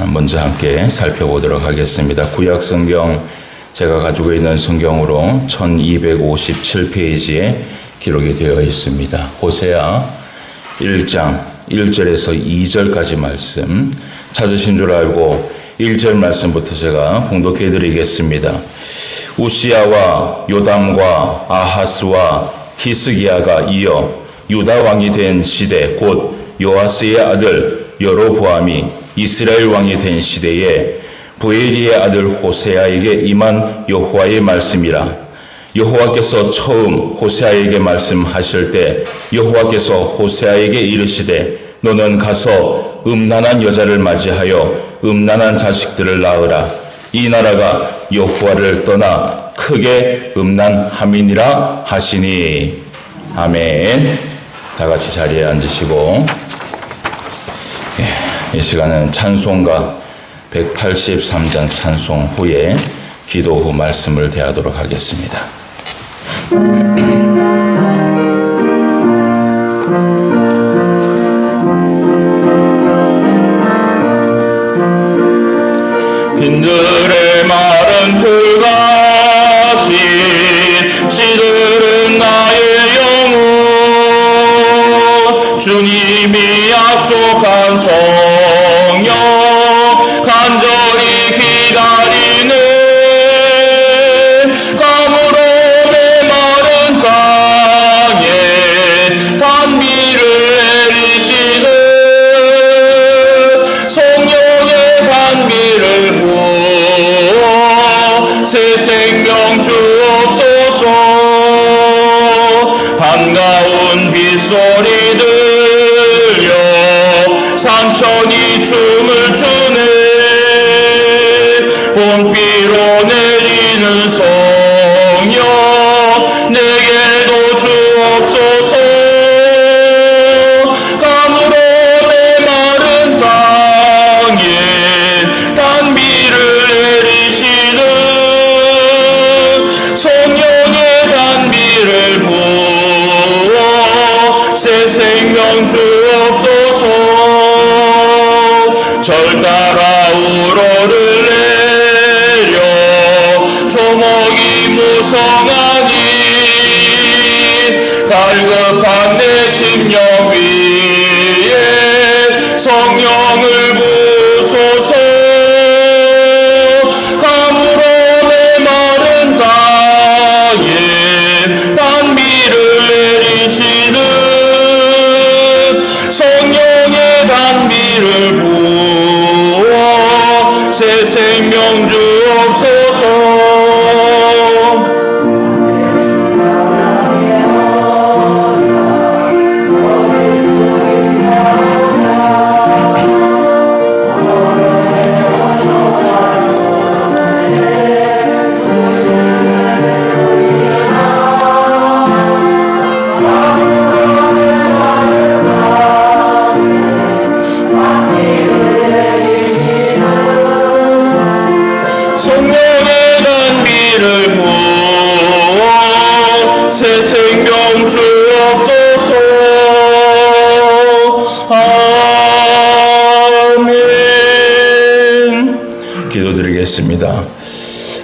먼저 함께 살펴보도록 하겠습니다. 구약성경 제가 가지고 있는 성경으로 1257페이지에 기록이 되어 있습니다. 호세아 1장 1절에서 2절까지 말씀 찾으신 줄 알고 1절 말씀부터 제가 봉독해 드리겠습니다. 우시야와 요담과 아하스와 히스기야가 이어 유다 왕이 된 시대 곧 요아스의 아들 여로보암이 이스라엘 왕이 된 시대에 부엘리의 아들 호세아에게 임한 여호와의 말씀이라. 여호와께서 처음 호세아에게 말씀하실 때 여호와께서 호세아에게 이르시되 너는 가서 음란한 여자를 맞이하여 음란한 자식들을 낳으라. 이 나라가 여호와를 떠나 크게 음란함이니라 하시니. 아멘. 다 같이 자리에 앉으시고 이 시간은 찬송가 183장 찬송 후에 기도 후 말씀을 대하도록 하겠습니다. 빈들의 마른 풀같이 시들은 나의 영혼 주님이 약속한 성령 간절히 기다리네. 가물어 메마른 땅에 단비를 내리시네. 성령의 단비를 부어 새 생명 주옵소서. 반가운 빗소리 들려 산천이 춤을 추네. 봄비로 내리는 성령 내게도 주옵소서. 가물어 메마른 땅에 단비를 내리시는 성령의 단비를 부어 새 생명 주옵소서. 절 따라 우러를 내려 조목이 무성하니 갈급한 내 심령 위에 성령을 부소서. 가물어 메마른 땅에 단비를 내리시는 성령의 단비를 부어 새 생명 주옵소서. 새 생명 주옵소서. 아멘. 기도드리겠습니다.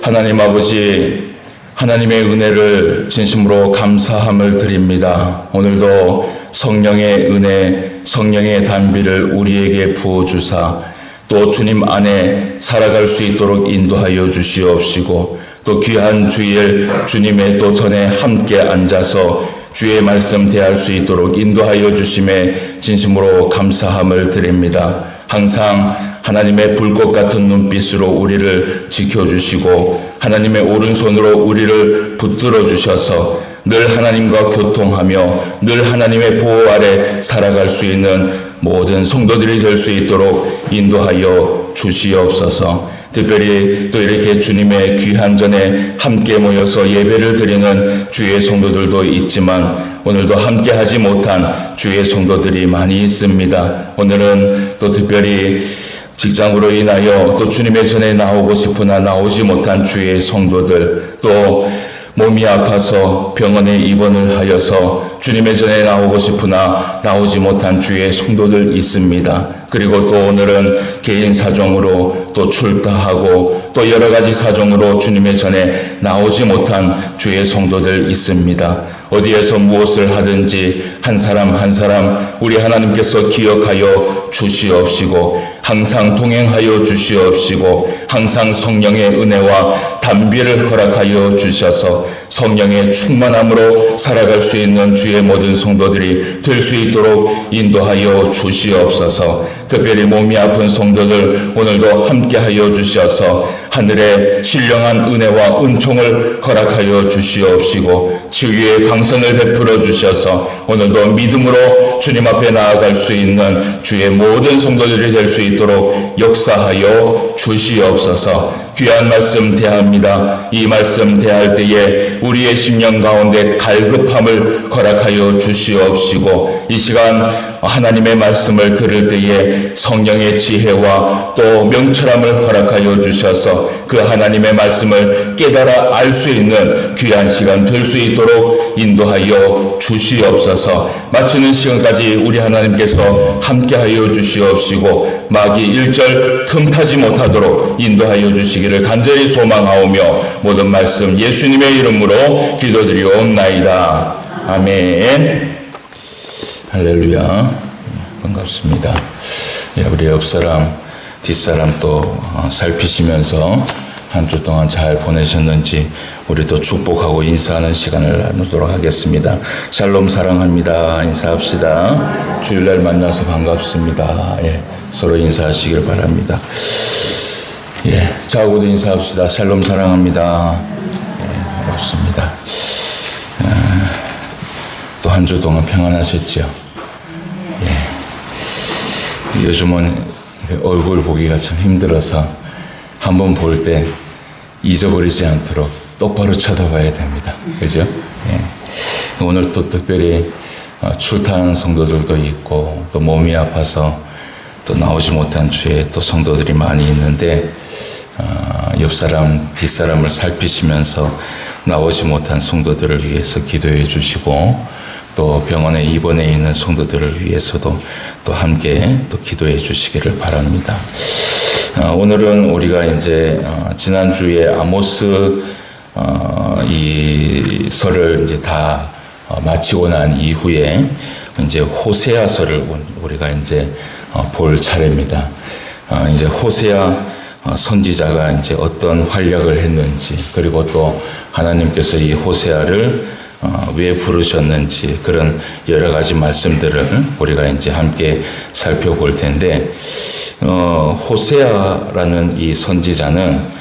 하나님 아버지, 하나님의 은혜를 진심으로 감사함을 드립니다. 오늘도 성령의 은혜, 성령의 단비를 우리에게 부어주사 또 주님 안에 살아갈 수 있도록 인도하여 주시옵시고 또 귀한 주일 주님의 또 전에 함께 앉아서 주의 말씀 대할 수 있도록 인도하여 주심에 진심으로 감사함을 드립니다. 항상 하나님의 불꽃 같은 눈빛으로 우리를 지켜주시고 하나님의 오른손으로 우리를 붙들어 주셔서 늘 하나님과 교통하며 늘 하나님의 보호 아래 살아갈 수 있는 모든 성도들이 될 수 있도록 인도하여 주시옵소서. 특별히 또 이렇게 주님의 귀한 전에 함께 모여서 예배를 드리는 주의 성도들도 있지만 오늘도 함께 하지 못한 주의 성도들이 많이 있습니다. 오늘은 또 특별히 직장으로 인하여 또 주님의 전에 나오고 싶으나 나오지 못한 주의 성도들, 또 몸이 아파서 병원에 입원을 하여서 주님의 전에 나오고 싶으나 나오지 못한 주의 성도들 있습니다. 그리고 또 오늘은 개인 사정으로 또 출타하고 또 여러 가지 사정으로 주님의 전에 나오지 못한 주의 성도들 있습니다. 어디에서 무엇을 하든지 한 사람 한 사람 우리 하나님께서 기억하여 주시옵시고 항상 동행하여 주시옵시고 항상 성령의 은혜와 담비를 허락하여 주셔서 성령의 충만함으로 살아갈 수 있는 주의 모든 성도들이 될 수 있도록 인도하여 주시옵소서. 특별히 몸이 아픈 성도들 오늘도 함께하여 주셔서 하늘의 신령한 은혜와 은총을 허락하여 주시옵시고 치유의 강선을 베풀어 주셔서 오늘도 믿음으로 주님 앞에 나아갈 수 있는 주의 모든 성도들이 될 수 있도록 역사하여 주시옵소서. 귀한 말씀 대합니다. 이 말씀 대할 때에 우리의 심령 가운데 갈급함을 허락하여 주시옵시고 이 시간 하나님의 말씀을 들을 때에 성령의 지혜와 또 명철함을 허락하여 주셔서 그 하나님의 말씀을 깨달아 알 수 있는 귀한 시간 될 수 있도록 인도하여 주시옵소서. 마치는 시간까지 우리 하나님께서 함께하여 주시옵시고 마귀 일절 틈타지 못하도록 인도하여 주시기를 간절히 소망하오며 모든 말씀 예수님의 이름으로 기도드리옵나이다. 아멘. 할렐루야. 반갑습니다. 우리 옆사람 뒷사람 또 살피시면서 한 주 동안 잘 보내셨는지 우리도 축복하고 인사하는 시간을 나누도록 하겠습니다. 샬롬 사랑합니다. 인사합시다. 주일날 만나서 반갑습니다. 서로 인사하시길 바랍니다. 저하고도 인사합시다. 샬롬 사랑합니다. 반갑습니다. 또 한 주 동안 평안하셨죠? 요즘은 얼굴 보기가 참 힘들어서 한번 볼 때 잊어버리지 않도록 똑바로 쳐다봐야 됩니다. 그죠? 오늘 또 특별히 출타하는 성도들도 있고 또 몸이 아파서 또 나오지 못한 주에 또 성도들이 많이 있는데 옆사람 뒷사람을 살피시면서 나오지 못한 성도들을 위해서 기도해 주시고 또 병원에 입원해 있는 성도들을 위해서도 또 함께 또 기도해 주시기를 바랍니다. 오늘은 우리가 이제 지난주에 아모스 이 설을 이제 다 마치고 난 이후에 이제 호세아서를 우리가 이제 볼 차례입니다. 이제 호세아 선지자가 이제 어떤 활약을 했는지 그리고 또 하나님께서 이 호세아를 왜 부르셨는지 그런 여러 가지 말씀들을 우리가 이제 함께 살펴볼 텐데 호세아라는 이 선지자는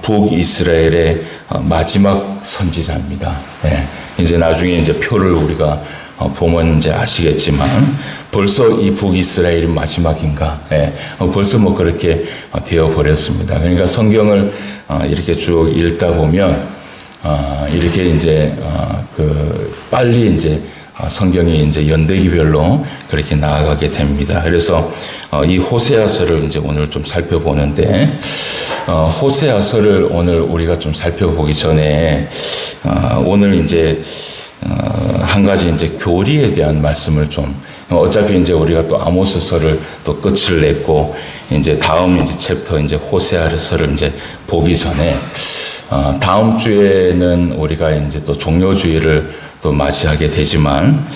북이스라엘의 마지막 선지자입니다. 이제 나중에 이제 표를 우리가 보면 이제 아시겠지만 벌써 이 북이스라엘이 마지막인가? 벌써 뭐 그렇게 되어 버렸습니다. 그러니까 성경을 이렇게 쭉 읽다 보면 이렇게 이제 빨리 이제 성경이 이제 연대기별로 그렇게 나아가게 됩니다. 그래서 이 호세아서를 이제 오늘 좀 살펴보는데 호세아서를 오늘 우리가 좀 살펴보기 전에 오늘 이제 한 가지 이제 교리에 대한 말씀을 좀 어차피 이제 우리가 또 아모스서를 또 끝을 냈고 이제 다음 이제 챕터 이제 호세아서를 이제 보기 전에 다음 주에는 우리가 이제 또 종료주일을 또 맞이하게 되지만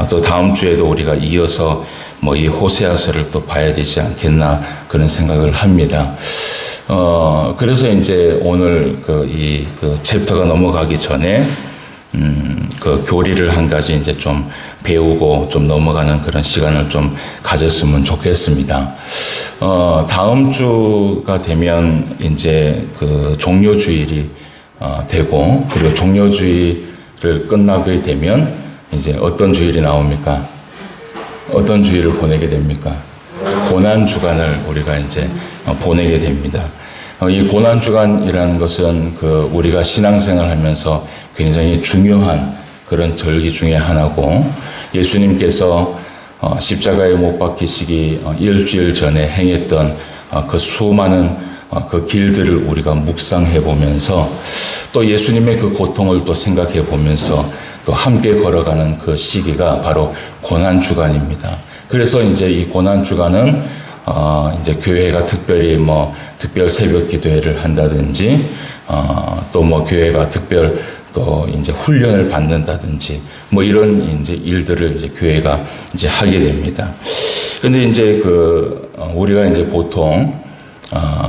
또 다음 주에도 우리가 이어서 뭐 이 호세아서를 또 봐야 되지 않겠나 그런 생각을 합니다. 그래서 이제 오늘 이 챕터가 넘어가기 전에 그 교리를 한 가지 이제 좀 배우고 좀 넘어가는 그런 시간을 좀 가졌으면 좋겠습니다. 다음 주가 되면 이제 그 종료주일이 되고 그리고 종료주일을 끝나게 되면 이제 어떤 주일이 나옵니까? 어떤 주일을 보내게 됩니까? 고난주간을 우리가 이제 보내게 됩니다. 이 고난주간이라는 것은 우리가 신앙생활 하면서 굉장히 중요한 그런 절기 중에 하나고 예수님께서 십자가에 못 박히시기 일주일 전에 행했던 그 수많은 그 길들을 우리가 묵상해 보면서 또 예수님의 그 고통을 또 생각해 보면서 또 함께 걸어가는 그 시기가 바로 고난주간입니다. 그래서 이제 이 고난주간은 이제 교회가 특별히 특별 새벽 기도회를 한다든지, 또 교회가 특별 또 이제 훈련을 받는다든지, 이런 이제 일들을 이제 교회가 이제 하게 됩니다. 근데 이제 우리가 이제 보통,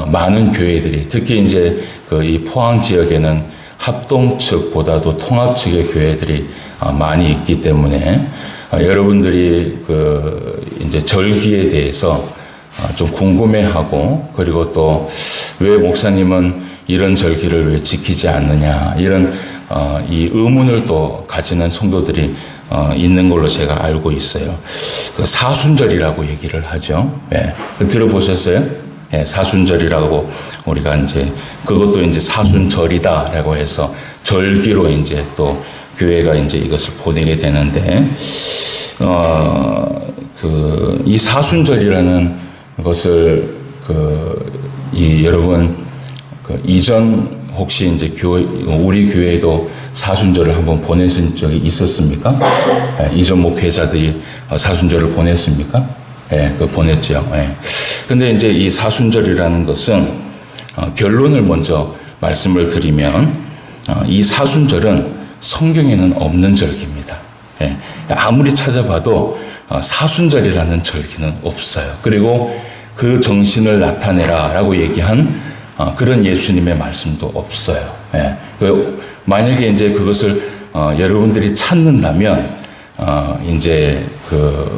많은 교회들이, 특히 이제 이 포항 지역에는 합동 측보다도 통합 측의 교회들이 많이 있기 때문에, 여러분들이 이제 절기에 대해서 좀 궁금해하고, 그리고 또 왜 목사님은 이런 절기를 왜 지키지 않느냐, 이런 이 의문을 또 가지는 성도들이 있는 걸로 제가 알고 있어요. 사순절이라고 얘기를 하죠. 네. 들어보셨어요? 네, 사순절이라고 우리가 이제 그것도 이제 사순절이다라고 해서 절기로 이제 또 교회가 이제 이것을 보내게 되는데, 이 사순절이라는 것을 여러분 이전 혹시 이제 우리 교회도 사순절을 한번 보내신 적이 있었습니까? 이전 목회자들이 사순절을 보냈습니까? 예, 보냈죠. 예. 근데 이제 이 사순절이라는 것은 결론을 먼저 말씀을 드리면, 이 사순절은 성경에는 없는 절기입니다. 예. 아무리 찾아봐도 사순절이라는 절기는 없어요. 그리고 그 정신을 나타내라라고 얘기한 그런 예수님의 말씀도 없어요. 예. 만약에 이제 그것을 여러분들이 찾는다면, 이제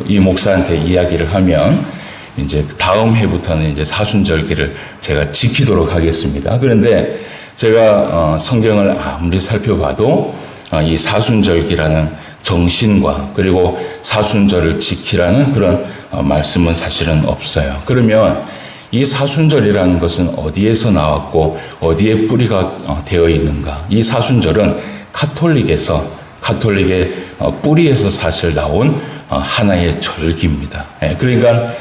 이 목사한테 이야기를 하면, 이제 다음 해부터는 이제 사순절기를 제가 지키도록 하겠습니다. 그런데 제가 성경을 아무리 살펴봐도 이 사순절기라는 정신과 그리고 사순절을 지키라는 그런 말씀은 사실은 없어요. 그러면 이 사순절이라는 것은 어디에서 나왔고 어디에 뿌리가 되어 있는가? 이 사순절은 카톨릭의 뿌리에서 사실 나온 하나의 절기입니다. 그러니까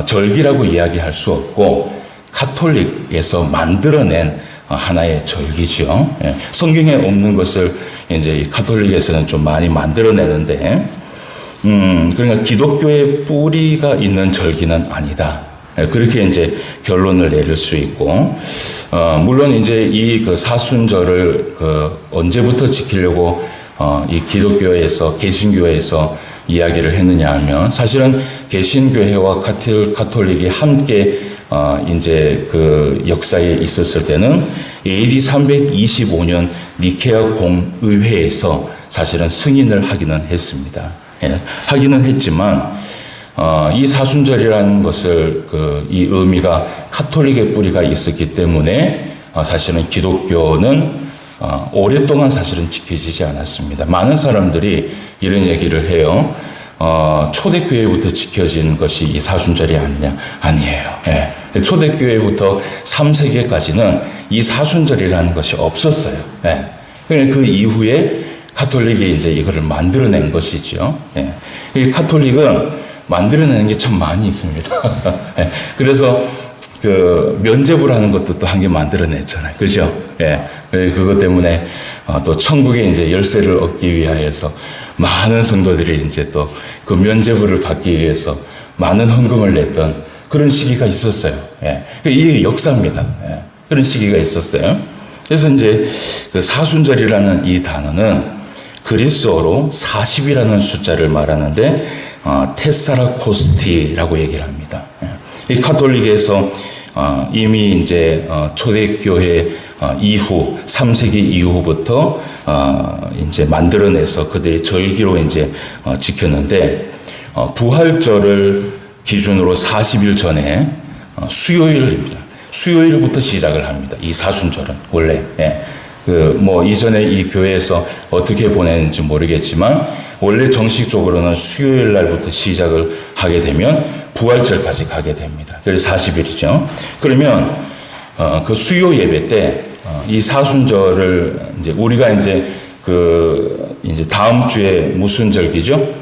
절기라고 이야기할 수 없고 카톨릭에서 만들어낸 하나의 절기죠. 성경에 없는 것을 이제 카톨릭에서는 좀 많이 만들어내는데, 그러니까 기독교의 뿌리가 있는 절기는 아니다. 그렇게 이제 결론을 내릴 수 있고, 물론 이제 이 사순절을 언제부터 지키려고 이 기독교에서, 개신교에서 이야기를 했느냐 하면, 사실은 개신교회와 카톨릭이 함께 이제 역사에 있었을 때는 AD 325년 니케아 공의회에서 사실은 승인을 하기는 했습니다. 예, 하기는 했지만, 이 사순절이라는 것을 이 의미가 카톨릭의 뿌리가 있었기 때문에 사실은 기독교는 오랫동안 사실은 지켜지지 않았습니다. 많은 사람들이 이런 얘기를 해요. 초대교회부터 지켜진 것이 이 사순절이 아니냐? 아니에요. 예. 초대교회부터 3세기까지는 이 사순절이라는 것이 없었어요. 예. 그 이후에 카톨릭이 이제 이거를 만들어낸 것이죠. 예. 이 카톨릭은 만들어내는 게 참 많이 있습니다. 예. 그래서 면죄부라는 것도 또 한 개 만들어냈잖아요. 그죠? 예. 그것 때문에 또 천국에 이제 열쇠를 얻기 위하여서 많은 성도들이 이제 또 그 면죄부를 받기 위해서 많은 헌금을 냈던 그런 시기가 있었어요. 예. 이게 역사입니다. 예. 그런 시기가 있었어요. 그래서 이제 사순절이라는 이 단어는 그리스어로 40이라는 숫자를 말하는데, 테사라코스티라고 얘기를 합니다. 예. 이 카톨릭에서 이미 이제 초대교회 이후 3세기 이후부터 이제 만들어내서 그들이 절기로 이제 지켰는데, 부활절을 기준으로 40일 전에 수요일입니다. 수요일부터 시작을 합니다. 이 사순절은 원래. 예. 이전에 이 교회에서 어떻게 보냈는지 모르겠지만, 원래 정식적으로는 수요일 날부터 시작을 하게 되면 부활절까지 가게 됩니다. 그래서 40일이죠. 그러면, 그 수요 예배 때, 이 사순절을 이제 우리가 이제 이제 다음 주에 무슨 절기죠?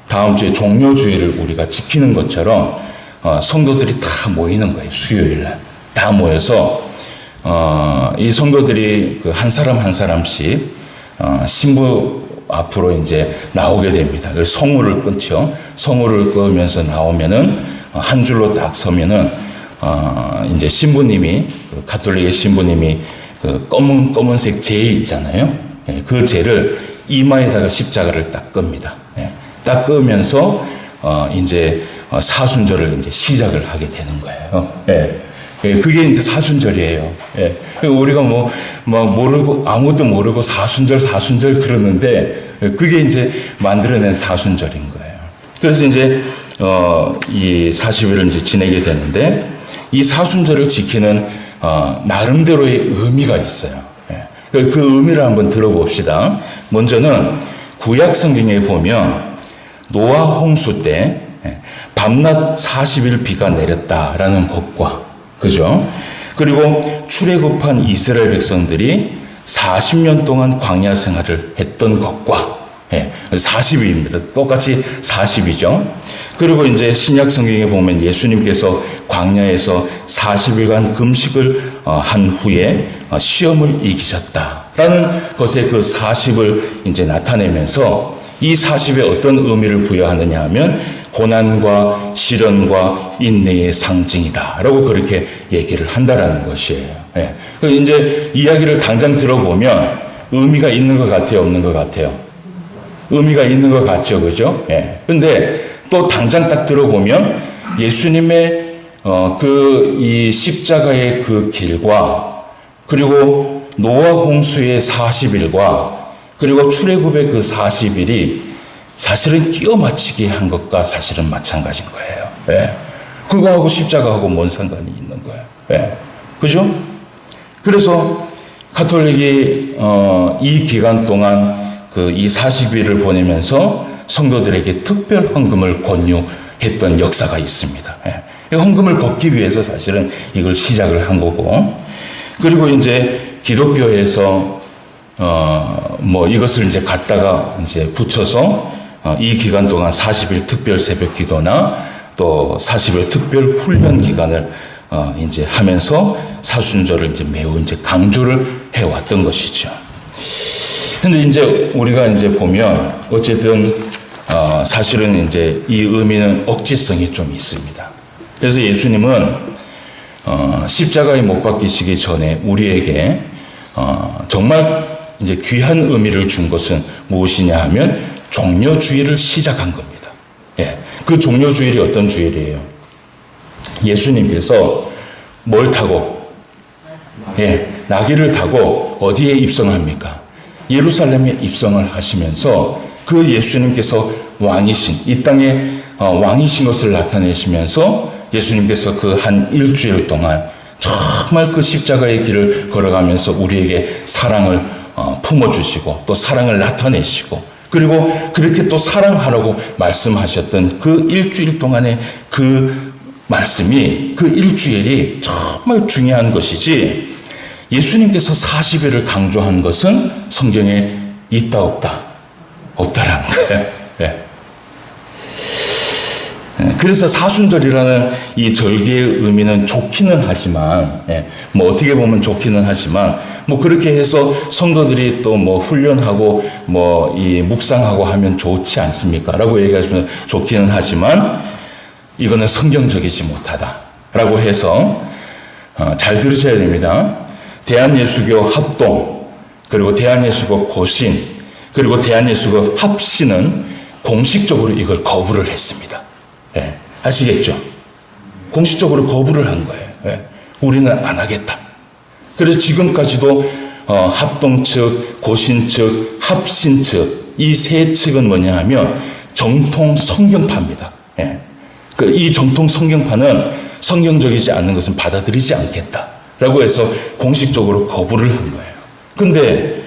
다음 주에 종료주일을 우리가 지키는 것처럼, 성도들이 다 모이는 거예요. 수요일 날. 다 모여서, 이 성도들이 한 사람 한 사람씩, 신부 앞으로 이제 나오게 됩니다. 그래서 성우를 끊죠. 성우를 끊으면서 나오면은 한 줄로 딱 서면은 이제 신부님이 가톨릭의 신부님이 그 검은색 재 있잖아요. 예, 그 재를 이마에다가 십자가를 딱 끕니다. 예, 딱 끄면서 이제 사순절을 이제 시작을 하게 되는 거예요. 예. 예, 그게 이제 사순절이에요. 예. 우리가 막 모르고, 아무것도 모르고 사순절 그러는데, 그게 이제 만들어낸 사순절인 거예요. 그래서 이제, 이 40일을 이제 지내게 되는데, 이 사순절을 지키는, 나름대로의 의미가 있어요. 예. 그 의미를 한번 들어봅시다. 먼저는 구약 성경에 보면, 노아 홍수 때, 밤낮 40일 비가 내렸다라는 것과, 그죠? 그리고 출애굽한 이스라엘 백성들이 40년 동안 광야 생활을 했던 것과 40일입니다. 똑같이 40이죠. 그리고 이제 신약 성경에 보면 예수님께서 광야에서 40일간 금식을 한 후에 시험을 이기셨다라는 것에 그 40을 이제 나타내면서 이 40에 어떤 의미를 부여하느냐 하면 고난과 시련과 인내의 상징이다라고 그렇게 얘기를 한다라는 것이에요. 예. 이제 이야기를 당장 들어보면 의미가 있는 것 같아요, 없는 것 같아요? 의미가 있는 것 같죠, 그죠? 예. 근데 또 당장 딱 들어보면 예수님의 이 십자가의 그 길과 그리고 노아 홍수의 40일과 그리고 출애굽의 그 40일이 사실은 끼워 맞추게 한 것과 사실은 마찬가지인 거예요. 예. 그거하고 십자가하고 뭔 상관이 있는 거예요. 예. 그죠? 그래서 가톨릭이 이 기간 동안 이 40일을 보내면서 성도들에게 특별 헌금을 권유했던 역사가 있습니다. 예. 헌금을 걷기 위해서 사실은 이걸 시작을 한 거고, 그리고 이제 기독교에서 이것을 이제 갖다가 이제 붙여서 이 기간 동안 40일 특별 새벽 기도나 또 40일 특별 훈련 기간을 이제 하면서 사순절을 이제 매우 이제 강조를 해왔던 것이죠. 근데 이제 우리가 이제 보면 어쨌든 사실은 이제 이 의미는 억지성이 좀 있습니다. 그래서 예수님은 십자가에 못 박히시기 전에 우리에게 정말 이제 귀한 의미를 준 것은 무엇이냐 하면 종려주일을 시작한 겁니다. 예. 그 종려주일이 어떤 주일이에요? 예수님께서 뭘 타고? 예. 나귀를 타고 어디에 입성합니까? 예루살렘에 입성을 하시면서 그 예수님께서 왕이신, 이 땅에 왕이신 것을 나타내시면서 예수님께서 그 한 일주일 동안 정말 그 십자가의 길을 걸어가면서 우리에게 사랑을 품어주시고 또 사랑을 나타내시고 그리고 그렇게 또 사랑하라고 말씀하셨던 그 일주일 동안의 그 말씀이 그 일주일이 정말 중요한 것이지 예수님께서 40일을 강조한 것은 성경에 있다 없다? 없다라는 거예요. 네. 그래서 사순절이라는 이 절기의 의미는 좋기는 하지만, 어떻게 보면 좋기는 하지만, 그렇게 해서 성도들이 또 훈련하고, 이 묵상하고 하면 좋지 않습니까? 라고 얘기하시면 좋기는 하지만, 이거는 성경적이지 못하다. 라고 해서, 잘 들으셔야 됩니다. 대한예수교 합동, 그리고 대한예수교 고신, 그리고 대한예수교 합신은 공식적으로 이걸 거부를 했습니다. 예, 아시겠죠? 공식적으로 거부를 한 거예요. 예, 우리는 안 하겠다. 그래서 지금까지도 합동 측, 고신 측, 합신 측, 이 세 측은 뭐냐 하면 정통 성경파입니다. 예, 이 정통 성경파는 성경적이지 않는 것은 받아들이지 않겠다라고 해서 공식적으로 거부를 한 거예요. 근데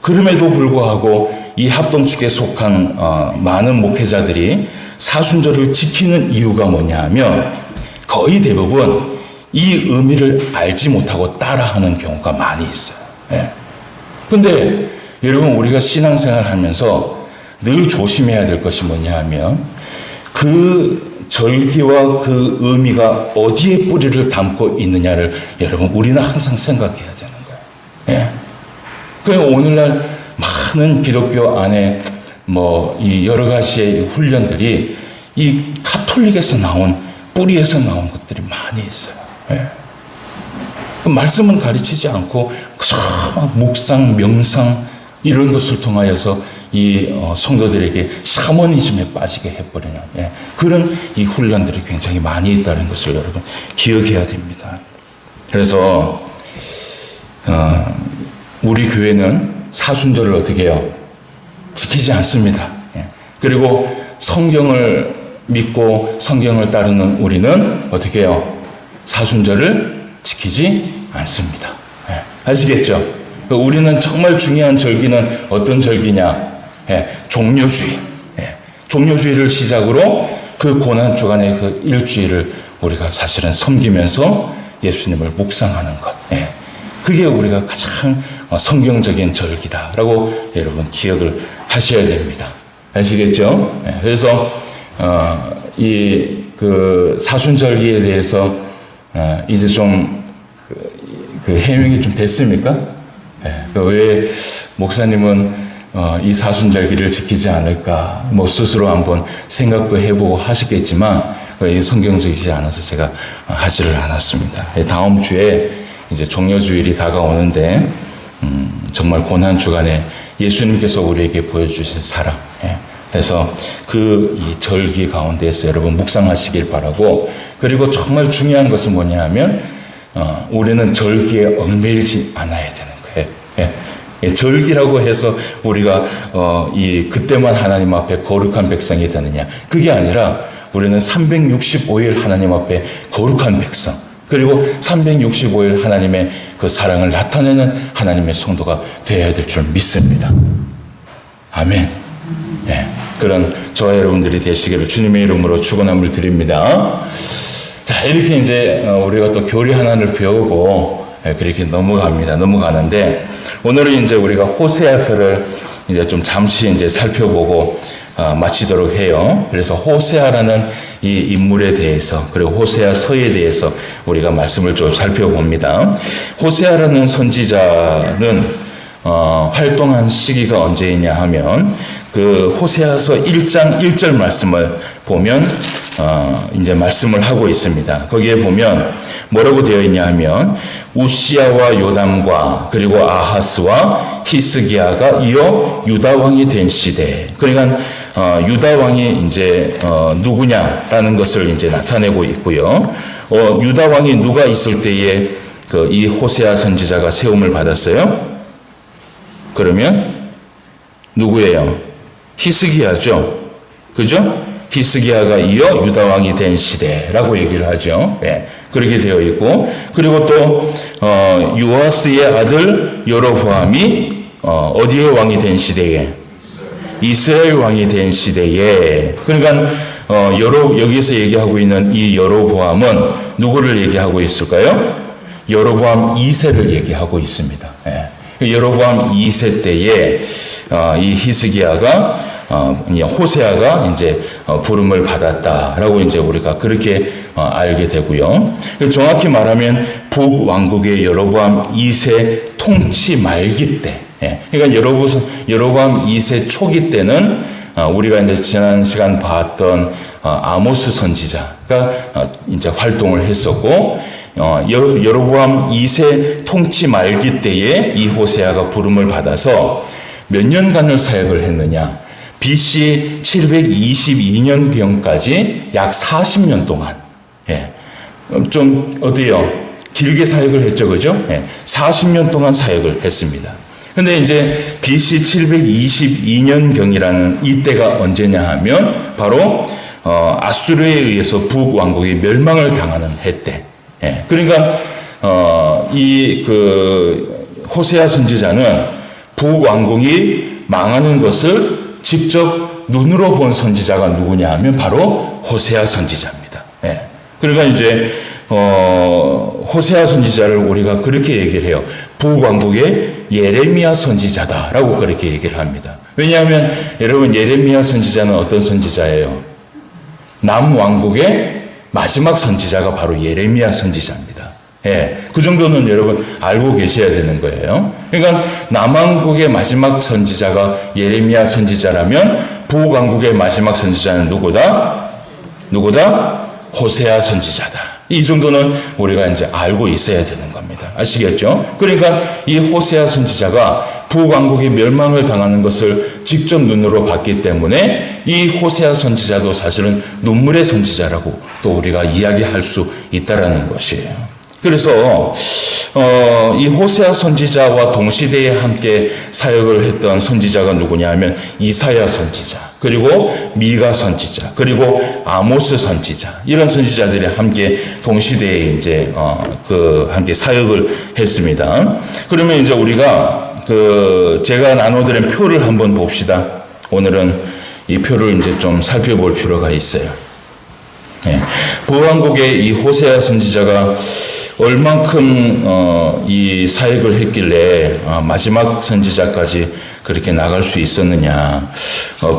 그럼에도 불구하고 이 합동 측에 속한 많은 목회자들이 사순절을 지키는 이유가 뭐냐 하면 거의 대부분 이 의미를 알지 못하고 따라하는 경우가 많이 있어요. 그런데 여러분 우리가 신앙생활 하면서 늘 조심해야 될 것이 뭐냐 하면 그 절기와 그 의미가 어디에 뿌리를 담고 있느냐를 여러분 우리는 항상 생각해야 되는 거예요. 그러니까 오늘날 많은 기독교 안에 이 여러 가지의 훈련들이 이 가톨릭에서 나온, 뿌리에서 나온 것들이 많이 있어요. 예. 그 말씀은 가르치지 않고 묵상, 명상 이런 것을 통하여서 이 성도들에게 샤머니즘에 빠지게 해버리는 그런 이 훈련들이 굉장히 많이 있다는 것을 여러분 기억해야 됩니다. 그래서 우리 교회는 사순절을 어떻게 해요? 지키지 않습니다. 그리고 성경을 믿고 성경을 따르는 우리는 어떻게 해요? 사순절을 지키지 않습니다. 아시겠죠? 우리는 정말 중요한 절기는 어떤 절기냐? 종료주의. 종료주의를 시작으로 그 고난 주간의 그 일주일을 우리가 사실은 섬기면서 예수님을 묵상하는 것. 그게 우리가 가장 성경적인 절기다라고 여러분 기억을 하셔야 됩니다. 아시겠죠? 그래서 그 사순절기에 대해서 이제 좀 그 해명이 좀 됐습니까? 왜 목사님은 이 사순절기를 지키지 않을까? 스스로 한번 생각도 해보고 하시겠지만 이 성경적이지 않아서 제가 하지를 않았습니다. 다음 주에 이제 종료주일이 다가오는데 정말 고난 주간에 예수님께서 우리에게 보여주신 사랑. 그래서 그 이 절기 가운데에서 여러분 묵상하시길 바라고, 그리고 정말 중요한 것은 뭐냐 하면 우리는 절기에 얽매이지 않아야 되는 거예요. 절기라고 해서 우리가 그때만 하나님 앞에 거룩한 백성이 되느냐, 그게 아니라 우리는 365일 하나님 앞에 거룩한 백성, 그리고 365일 하나님의 그 사랑을 나타내는 하나님의 성도가 되어야 될 줄 믿습니다. 아멘. 그런 저와 여러분들이 되시기를 주님의 이름으로 축원함을 드립니다. 자, 이렇게 이제 우리가 또 교리 하나를 배우고 그렇게 넘어가는데, 오늘은 이제 우리가 호세아서를 이제 좀 잠시 이제 살펴보고 마치도록 해요. 그래서 호세아라는 이 인물에 대해서, 그리고 호세아서에 대해서 우리가 말씀을 좀 살펴봅니다. 호세아라는 선지자는 활동한 시기가 언제이냐 하면 그 호세아서 1장 1절 말씀을 보면 이제 말씀을 하고 있습니다. 거기에 보면 뭐라고 되어 있냐 하면 우시야와 요담과 그리고 아하스와 히스기야가 이어 유다 왕이 된 시대. 그러니까 유다 왕이 이제 누구냐라는 것을 이제 나타내고 있고요. 유다 왕이 누가 있을 때에 이 호세아 선지자가 세움을 받았어요? 그러면 누구예요? 히스기야죠. 그죠? 히스기야가 이어 유다 왕이 된 시대라고 얘기를 하죠. 그렇게 되어 있고, 그리고 또 요아스의 아들 여로보암이 어디의 왕이 된 시대에? 이스라엘 왕이 된 시대에. 그러니까 여기서 얘기하고 있는 이 여로보암은 누구를 얘기하고 있을까요? 여로보암 2세를 얘기하고 있습니다. 여로보암 2세 때에 이 히스기야가 호세아가 이제 부름을 받았다라고 이제 우리가 그렇게 알게 되고요. 정확히 말하면 북왕국의 여로보암 2세 통치 말기 때, 그러니까 여로보암 2세 초기 때는 우리가 이제 지난 시간 봤던 아모스 선지자가 이제 활동을 했었고, 여로보암 2세 통치 말기 때에 이 호세아가 부름을 받아서 몇 년간을 사역을 했느냐? BC 722년경까지 약 40년 동안, 좀 어때요? 길게 사역을 했죠, 그죠? 40년 동안 사역을 했습니다. 근데 이제 BC 722년경이라는 이때가 언제냐 하면 바로 아수르에 의해서 북왕국이 멸망을 당하는 해 때. 그러니까 이 호세아 선지자는 북왕국이 망하는 것을 직접 눈으로 본 선지자가 누구냐 하면 바로 호세아 선지자입니다. 그러니까 이제 호세아 선지자를 우리가 그렇게 얘기를 해요. 북왕국의 예레미야 선지자다라고 그렇게 얘기를 합니다. 왜냐하면 여러분, 예레미야 선지자는 어떤 선지자예요? 남왕국의 마지막 선지자가 바로 예레미야 선지자입니다. 예, 그 정도는 여러분 알고 계셔야 되는 거예요. 그러니까 남왕국의 마지막 선지자가 예레미야 선지자라면 북왕국의 마지막 선지자는 누구다? 호세아 선지자다. 이 정도는 우리가 이제 알고 있어야 되는 겁니다. 아시겠죠? 그러니까 이 호세아 선지자가 북왕국이 멸망을 당하는 것을 직접 눈으로 봤기 때문에 이 호세아 선지자도 사실은 눈물의 선지자라고 또 우리가 이야기할 수 있다라는 것이에요. 그래서 이 호세아 선지자와 동시대에 함께 사역을 했던 선지자가 누구냐 하면 이사야 선지자, 그리고 미가 선지자, 그리고 아모스 선지자, 이런 선지자들이 함께 동시대에 이제 함께 사역을 했습니다. 그러면 이제 우리가 제가 나눠드린 표를 한번 봅시다. 오늘은 이 표를 이제 좀 살펴볼 필요가 있어요. 예. 북왕국의 이 호세아 선지자가 얼만큼 이 사역을 했길래 마지막 선지자까지 그렇게 나갈 수 있었느냐.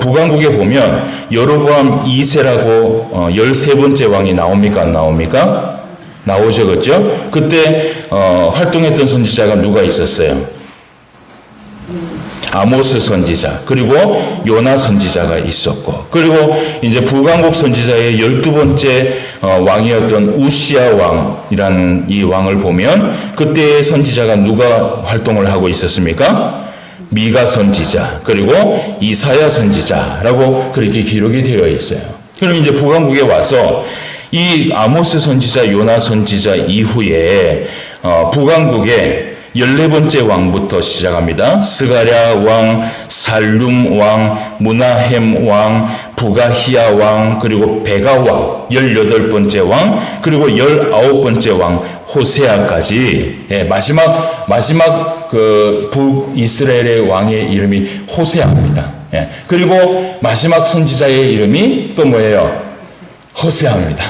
북왕국에 보면 여로보암 2세라고 13번째 왕이 나옵니까? 안 나옵니까? 나오죠. 그렇죠? 그때 활동했던 선지자가 누가 있었어요? 아모스 선지자, 그리고 요나 선지자가 있었고, 그리고 이제 북왕국 선지자의 12번째 왕이었던 우시아 왕이라는 이 왕을 보면 그때의 선지자가 누가 활동을 하고 있었습니까? 미가 선지자, 그리고 이사야 선지자라고 그렇게 기록이 되어 있어요. 그럼 이제 북왕국에 와서 이 아모스 선지자, 요나 선지자 이후에 북왕국에 14번째 왕부터 시작합니다. 스가랴 왕, 살룸 왕, 무나헴 왕, 부가히야 왕, 그리고 베가 왕, 18번째 왕, 그리고 19번째 왕 호세아까지, 예, 마지막 그 북이스라엘의 왕의 이름이 호세아입니다. 예, 그리고 마지막 선지자의 이름이 또 뭐예요? 호세아입니다.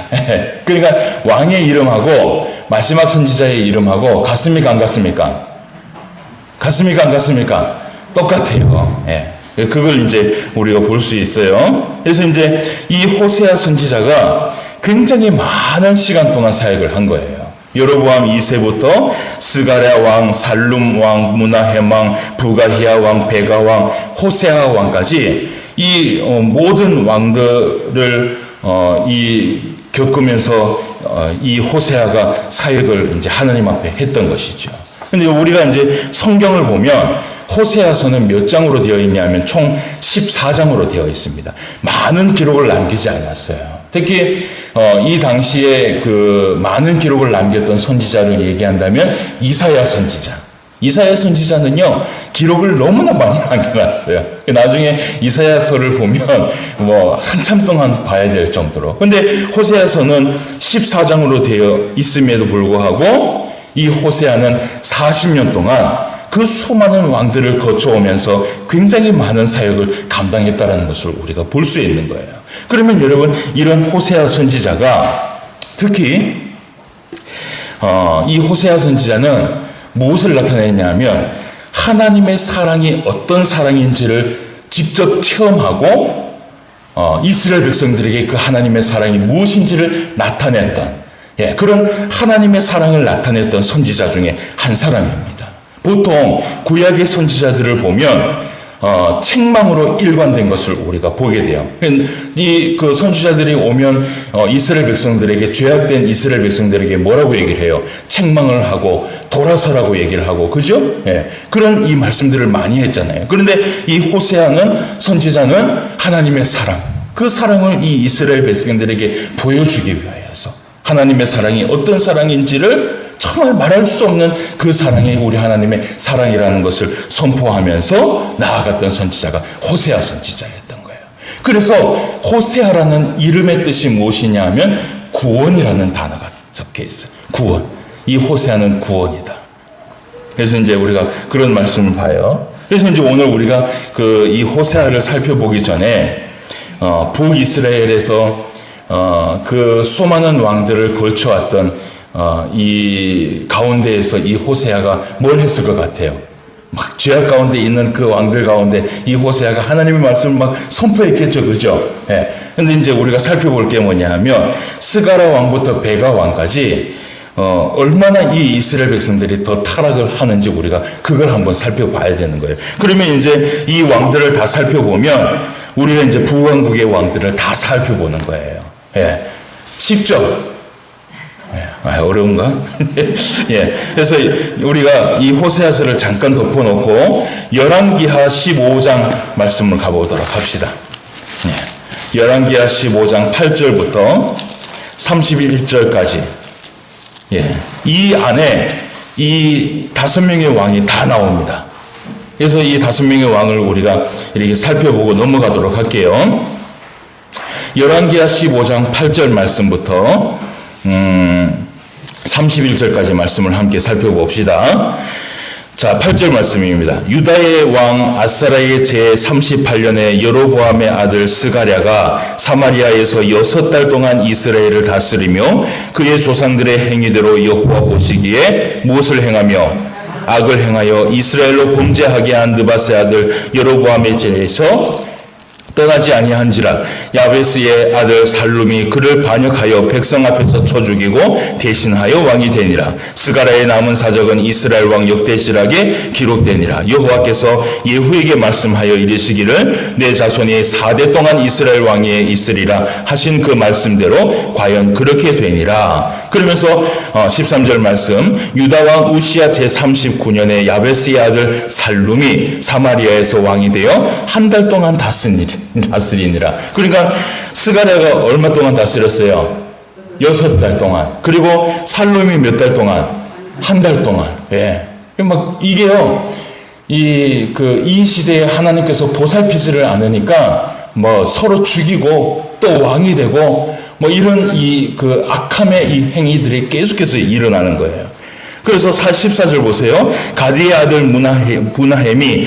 그러니까 왕의 이름하고 마지막 선지자의 이름하고 같습니까? 안 같습니까? 같습니까? 안 같습니까? 똑같아요. 예. 그걸 이제 우리가 볼 수 있어요. 그래서 이제 이 호세아 선지자가 굉장히 많은 시간 동안 사역을 한 거예요. 여로보암 2세부터 스가랴 왕, 살룸 왕, 무나헴 왕, 부가히야 왕, 베가 왕, 호세아 왕까지 이 모든 왕들을 겪으면서 이 호세아가 사역을 이제 하나님 앞에 했던 것이죠. 근데 우리가 이제 성경을 보면 호세아서는 몇 장으로 되어 있냐면 총 14장으로 되어 있습니다. 많은 기록을 남기지 않았어요. 특히 이 당시에 그 많은 기록을 남겼던 선지자를 얘기한다면 이사야 선지자. 이사야 선지자는요, 기록을 너무나 많이 남겨놨어요. 나중에 이사야서를 보면 뭐 한참 동안 봐야 될 정도로. 근데 호세아서는 14장으로 되어 있음에도 불구하고 이 호세아는 40년 동안 그 수많은 왕들을 거쳐오면서 굉장히 많은 사역을 감당했다는 것을 우리가 볼 수 있는 거예요. 그러면 여러분, 이런 호세아 선지자가 특히 이 호세아 선지자는 무엇을 나타내냐면 하나님의 사랑이 어떤 사랑인지를 직접 체험하고 이스라엘 백성들에게 그 하나님의 사랑이 무엇인지를 나타냈던, 예, 그런 하나님의 사랑을 나타냈던 선지자 중에 한 사람입니다. 보통 구약의 선지자들을 보면 책망으로 일관된 것을 우리가 보게 돼요. 그 선지자들이 오면 이스라엘 백성들에게, 죄악된 이스라엘 백성들에게 뭐라고 얘기를 해요? 책망을 하고 돌아서라고 얘기를 하고, 그죠? 예, 그런 이 말씀들을 많이 했잖아요. 그런데 이 호세아는, 선지자는 하나님의 사랑, 그 사랑을 이 이스라엘 백성들에게 보여주기 위하여서 하나님의 사랑이 어떤 사랑인지를 정말 말할 수 없는 그 사랑이 우리 하나님의 사랑이라는 것을 선포하면서 나아갔던 선지자가 호세아 선지자였던 거예요. 그래서 호세아라는 이름의 뜻이 무엇이냐 하면 구원이라는 단어가 적혀 있어요. 구원. 이 호세아는 구원이다. 그래서 이제 우리가 그런 말씀을 봐요. 그래서 이제 오늘 우리가 이 호세아를 살펴보기 전에 북이스라엘에서 그 수많은 왕들을 걸쳐왔던 이 가운데에서 이 호세아가 뭘 했을 것 같아요? 막 죄악 가운데 있는 그 왕들 가운데 이 호세아가 하나님의 말씀을 막 선포했겠죠, 그죠? 예. 근데 이제 우리가 살펴볼 게 뭐냐 하면 스가랴 왕부터 베가 왕까지 얼마나 이 이스라엘 백성들이 더 타락을 하는지 우리가 그걸 한번 살펴봐야 되는 거예요. 그러면 이제 이 왕들을 다 살펴보면 우리가 이제 북왕국의 왕들을 다 살펴보는 거예요. 예. 쉽죠? 예. 어려운가? 예. 그래서 우리가 이 호세아서를 잠깐 덮어놓고 열왕기하 15장 말씀을 가보도록 합시다. 예. 열왕기하 15장 8절부터 31절까지. 예. 이 안에 이 5명의 왕이 다 나옵니다. 그래서 이 5명의 왕을 우리가 이렇게 살펴보고 넘어가도록 할게요. 열왕기하 15장 8절 말씀부터 31절까지 말씀을 함께 살펴봅시다. 자, 8절 말씀입니다. 유다의 왕 아사랴의 제38년에 여로보암의 아들 스가랴가 사마리아에서 6달 동안 이스라엘을 다스리며 그의 조상들의 행위대로 여호와 보시기에 무엇을 행하며 악을 행하여 이스라엘로 범죄하게 한 느밧의 아들 여로보암의 제에서 떠나지 아니한지라. 야베스의 아들 살룸이 그를 반역하여 백성 앞에서 쳐 죽이고 대신하여 왕이 되니라. 스가랴의 남은 사적은 이스라엘 왕 역대시락에 기록되니라. 여호와께서 예후에게 말씀하여 이르시기를 내 자손이 4대 동안 이스라엘 왕위에 있으리라 하신 그 말씀대로 과연 그렇게 되니라. 그러면서 13절 말씀, 유다 왕 우시야 제39년에 야베스의 아들 살룸이 사마리아에서 왕이 되어 한 달 동안 다스리니라. 그러니까 스가랴가 얼마 동안 다스렸어요? 6달 동안. 그리고 살룸이 몇 달 동안? 한 달 동안. 예. 막 이게요. 이 시대에 하나님께서 보살피지를 않으니까 뭐 서로 죽이고 또 왕이 되고 뭐 이런 악함의 이 행위들이 계속해서 일어나는 거예요. 그래서 14절 보세요. 가디의 아들 무나햄이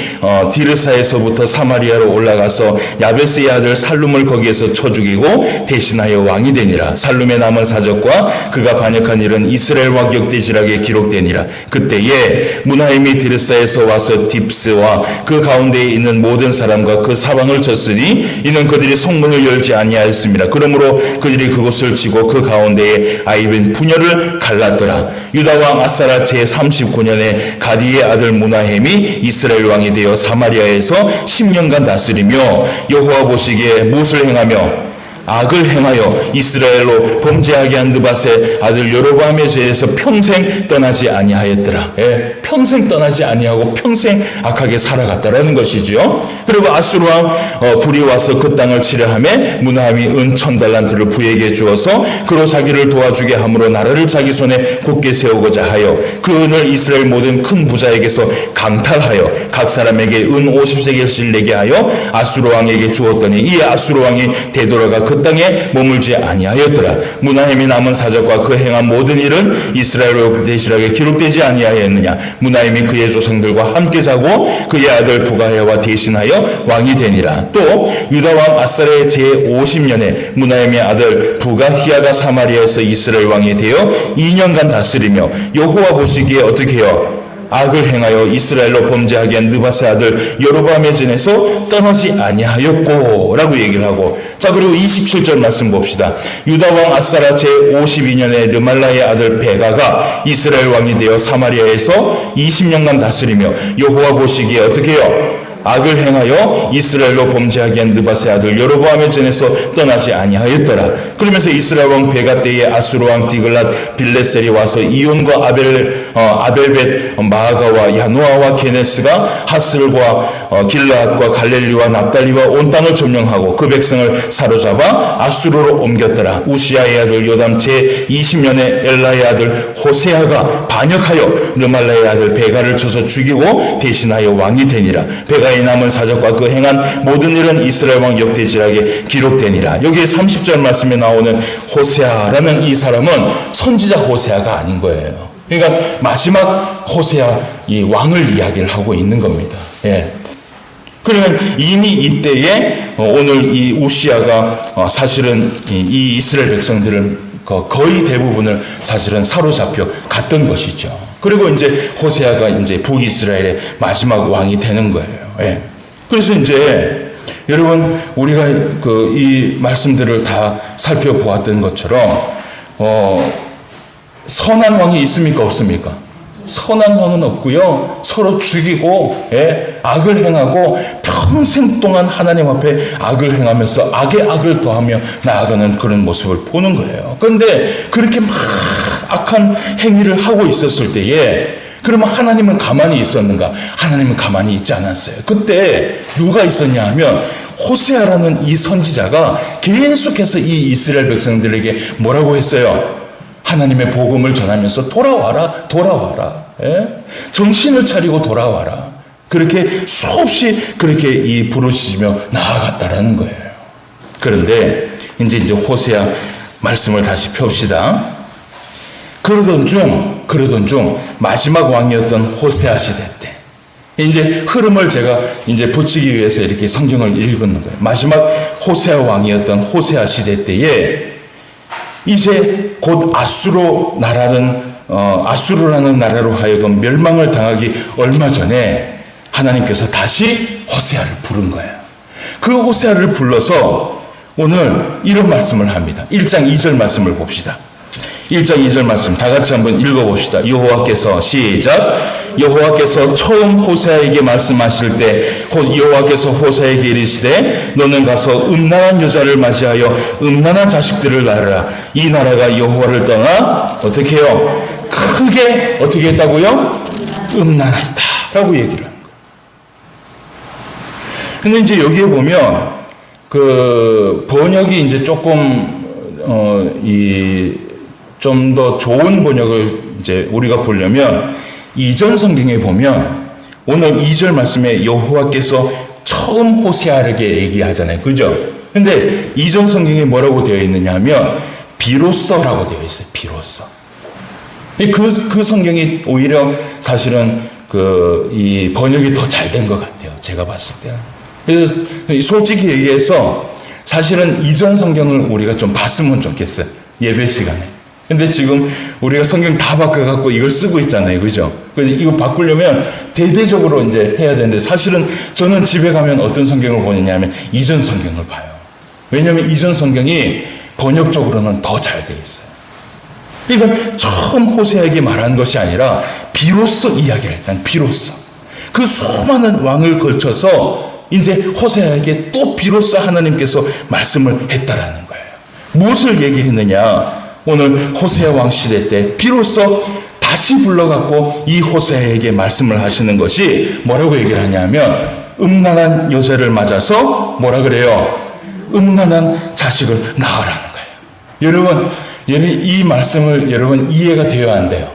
디르사에서부터 사마리아로 올라가서 야베스의 아들 살룸을 거기에서 쳐 죽이고 대신하여 왕이 되니라. 살룸의 남은 사적과 그가 반역한 일은 이스라엘 왕 역대시락에 기록되니라. 그때에 무나햄이 디르사에서 와서 딥스와 그 가운데에 있는 모든 사람과 그 사방을 쳤으니 이는 그들이 성문을 열지 아니하였습니다. 그러므로 그들이 그곳을 치고 그 가운데에 아이벤 분열을 갈랐더라. 유다 왕 아사 제39년에 가디의 아들 무나햄이 이스라엘 왕이 되어 사마리아에서 10년간 다스리며 여호와 보시기에 무엇을 행하며 악을 행하여 이스라엘로 범죄하게 한 느밧의 아들 여로보암의 죄에서 평생 떠나지 아니하였더라. 예, 평생 떠나지 아니하고 평생 악하게 살아갔다라는 것이죠. 그리고 아수르 왕 불이 와서 그 땅을 치려하며 무나함이 은 1000달란트를 부에게 주어서 그로 자기를 도와주게 함으로 나라를 자기 손에 굳게 세우고자 하여 그 은을 이스라엘 모든 큰 부자에게서 강탈하여 각 사람에게 은 50세겔씩 내게 하여 아수르 왕에게 주었더니 이 아수르 왕이 되돌아가 그 땅에 머물지 아니하였더라. 무나햄이 남은 사적과 그 행한 모든 일은 이스라엘 역대시락에 기록되지 아니하였느냐. 무나햄이 그의 조상들과 함께 자고 그의 아들 부가야와 대신하여 왕이 되니라. 또 유다 왕 아사랴의 제50년에 무나햄의 아들 부가히야가 사마리아에서 이스라엘 왕이 되어 2년간 다스리며 여호와 보시기에 어떻게 해요? 악을 행하여 이스라엘로 범죄하게 한 느밧의 아들 여로보암의 전에서 떠나지 아니하였고 라고 얘기를 하고, 자 그리고 27절 말씀 봅시다. 유다 왕 아사랴 제52년에 르말라의 아들 베가가 이스라엘 왕이 되어 사마리아에서 20년간 다스리며 여호와 보시기에 어떻게 해요? 악을 행하여 이스라엘로 범죄하게 한 느밧의 아들 여로보암의 전에서 떠나지 아니하였더라. 그러면서 이스라엘 왕 베가 때에 아수르 왕 디글랏 빌레셀이 와서 이온과 아벨벳 마아가와 야노아와 게네스가 하슬과 길라앗과 갈렐리와 납달리와 온 땅을 점령하고 그 백성을 사로잡아 아수르로 옮겼더라. 우시아의 아들 요담 제20년에 엘라의 아들 호세아가 반역하여 르말라의 아들 베가를 쳐서 죽이고 대신하여 왕이 되니라. 베가의 남은 사적과 그 행한 모든 일은 이스라엘 왕 역대시락에 기록되니라. 여기에 30절 말씀에 나오는 호세아라는 이 사람은 선지자 호세아가 아닌 거예요. 그러니까 마지막 호세아 이 왕을 이야기를 하고 있는 겁니다. 예. 그러면 이미 이때에 오늘 이 우시아가 사실은 이 이스라엘 백성들을 거의 대부분을 사실은 사로잡혀 갔던 것이죠. 그리고 이제 호세아가 이제 북이스라엘의 마지막 왕이 되는 거예요. 예. 그래서 이제 여러분 우리가 이 말씀들을 다 살펴보았던 것처럼 선한 왕이 있습니까? 없습니까? 선한 왕은 없고요. 서로 죽이고 악을 행하고 평생 동안 하나님 앞에 악을 행하면서 악에 악을 더하며 나아가는 그런 모습을 보는 거예요. 그런데 그렇게 막 악한 행위를 하고 있었을 때에 그러면 하나님은 가만히 있었는가? 하나님은 가만히 있지 않았어요. 그때 누가 있었냐 하면 호세아라는 이 선지자가 계속해서 이 이스라엘 백성들에게 뭐라고 했어요? 하나님의 복음을 전하면서 돌아와라, 돌아와라. 정신을 차리고 돌아와라. 그렇게 수없이 그렇게 이 부르짖으며 나아갔다라는 거예요. 그런데 이제 호세아 말씀을 다시 펴봅시다. 그러던 중 마지막 왕이었던 호세아 시대 때 이제 흐름을 제가 이제 붙이기 위해서 이렇게 성경을 읽는 거예요. 마지막 호세아 왕이었던 호세아 시대 때에 이제 곧 아수르라는 나라로 하여금 멸망을 당하기 얼마 전에 하나님께서 다시 호세아를 부른 거예요. 그 호세아를 불러서 오늘 이런 말씀을 합니다. 1장 2절 말씀을 봅시다. 1장 2절 말씀 다 같이 한번 읽어봅시다. 여호와께서 시작. 여호와께서 처음 호세아에게 말씀하실 때 여호와께서 호세아에게 이르시되 너는 가서 음란한 여자를 맞이하여 음란한 자식들을 낳으라. 이 나라가 여호와를 떠나 어떻게 해요? 크게 어떻게 했다고요? 음란하였다 라고 얘기를 합니다. 근데 이제 여기에 보면 그 번역이 이제 조금 좀 더 좋은 번역을 이제 우리가 보려면 이전 성경에 보면 오늘 2절 말씀에 여호와께서 처음 호세아에게 얘기하잖아요. 그죠? 근데 이전 성경에 뭐라고 되어 있느냐 하면 비로소라고 되어 있어요. 비로소. 그 성경이 오히려 사실은 이 번역이 더 잘 된 것 같아요. 제가 봤을 때. 그래서 솔직히 얘기해서 사실은 이전 성경을 우리가 좀 봤으면 좋겠어요. 예배 시간에. 근데 지금 우리가 성경 다 바꿔갖고 이걸 쓰고 있잖아요. 그죠? 그래서 이거 바꾸려면 대대적으로 이제 해야 되는데 사실은 저는 집에 가면 어떤 성경을 보느냐 하면 이전 성경을 봐요. 왜냐하면 이전 성경이 번역적으로는 더 잘 되어 있어요. 이건 처음 호세아에게 말한 것이 아니라 비로소 이야기를 했다는 비로소. 그 수많은 왕을 걸쳐서 이제 호세아에게 또 비로소 하나님께서 말씀을 했다라는 거예요. 무엇을 얘기했느냐? 오늘 호세아 왕 시대 때 비로소 다시 불러갖고 이 호세아에게 말씀을 하시는 것이 뭐라고 얘기를 하냐면 음란한 여자를 맞아서 뭐라 그래요? 음란한 자식을 낳으라는 거예요. 여러분 이 말씀을 여러분 이해가 되어야 한대요.